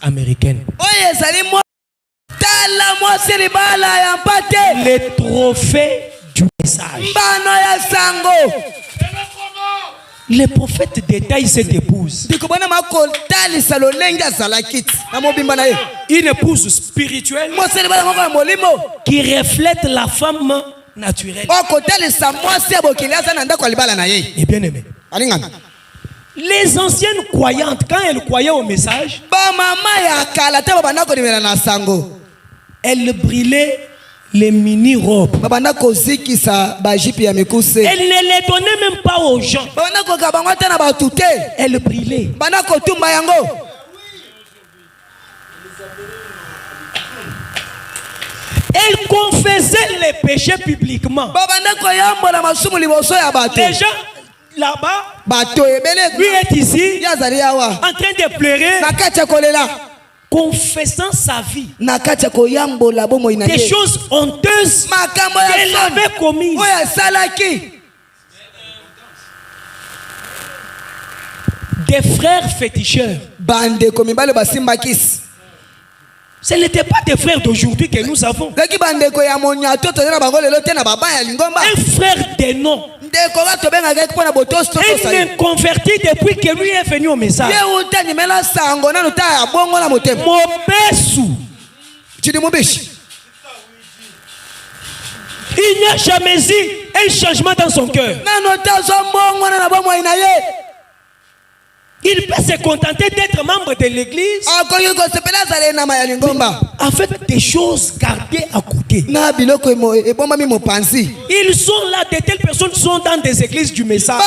américaine. Les trophées du message. Les prophètes détaillent cette épouse. Une épouse spirituelle qui reflète la femme naturelle. Et bien aimé. Les anciennes croyantes, quand elles croyaient au message, elles brillaient les mini-robes. Elle ne les donnait même pas aux gens. Elle brillait. Elle confessait les péchés publiquement. Les gens là-bas, lui est ici, en train de pleurer, confessant sa vie, des choses honteuses qu'elle avait commises. Des frères féticheurs. Ce n'était pas des frères d'aujourd'hui que nous avons. Un frère des noms. Un converti depuis que lui est venu au message. Il n'y a jamais eu un changement dans son cœur. Il peut se contenter d'être membre de l'église avec des choses gardées à côté. Ils sont là, de telles personnes sont dans des églises du message.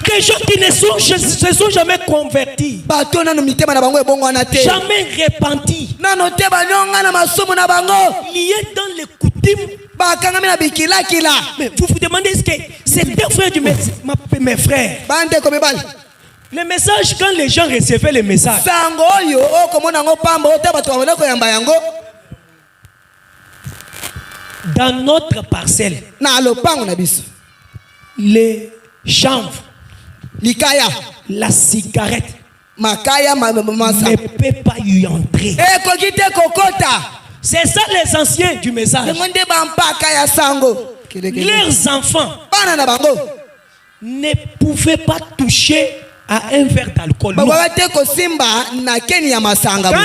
Des gens qui ne se sont jamais convertis, jamais repentis, liés dans les coutumes. Mais vous vous demandez ce que c'est deux frères du message, mes frères. Le message, quand les gens recevaient le message, dans notre parcelle, les chanvres, la cigarette ne peut pas y entrer. C'est ça les anciens du message. Leurs enfants ne pouvaient pas toucher à un verre d'alcool. Quand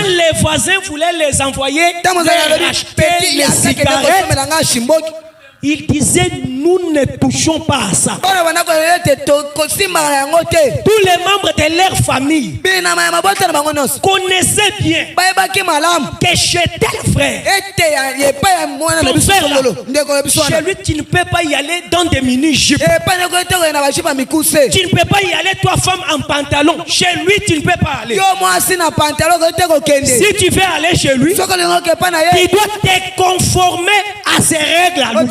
les voisins voulaient les envoyer leur acheter les cigarettes, ils disaient nous ne touchons pas à ça. Tous les membres de leur famille connaissaient bien que chez tel frère, ton frère là, chez lui tu ne peux pas y aller dans des mini-jupes. Tu ne peux pas y aller toi femme en pantalon. Chez lui tu ne peux pas aller. Si tu veux aller chez lui, tu dois te conformer à ses règles à lui.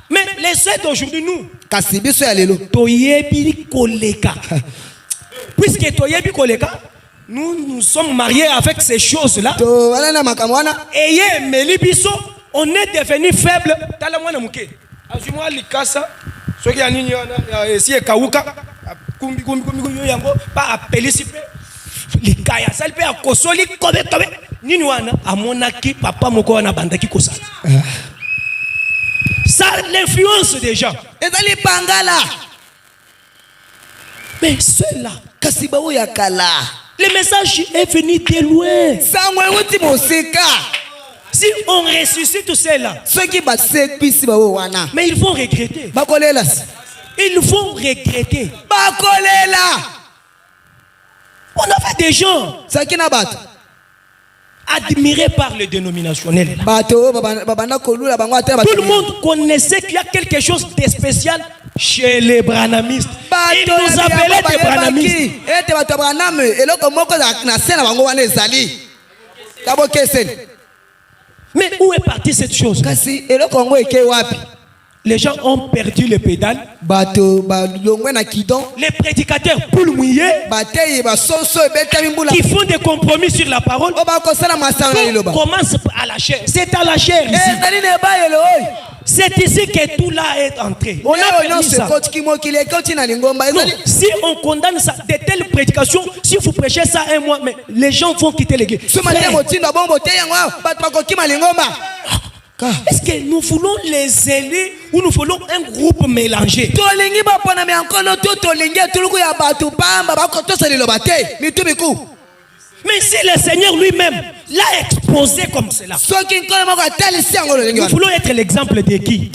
Mais les sœurs d'aujourd'hui, nous, puisque nous sommes mariés avec ces choses-là, et on est devenu faible. Ça l'influence des gens. Mais ceux-là, le message est venu de loin. Si on ressuscite tous ceux-là, mais ils vont regretter. Ils vont regretter. On a fait des gens admirés par le dénominationnel. Tout le monde connaissait qu'il y a quelque chose de spécial chez les branamistes. Ils nous appelaient des branamistes. Mais où est partie cette chose? Les gens ont perdu le pédale. Les prédicateurs pour mouiller qui font des compromis sur la parole commence à la chair. C'est à la chair ici. C'est ici que tout là est entré. On a permis ça. Non, si on condamne ça, de telles prédications, si vous prêchez ça un mois, mais les gens vont quitter l'église. Est-ce que nous voulons les aider ou nous voulons un groupe mélangé? Mais si le Seigneur lui-même l'a exposé comme cela, nous voulons être l'exemple de qui?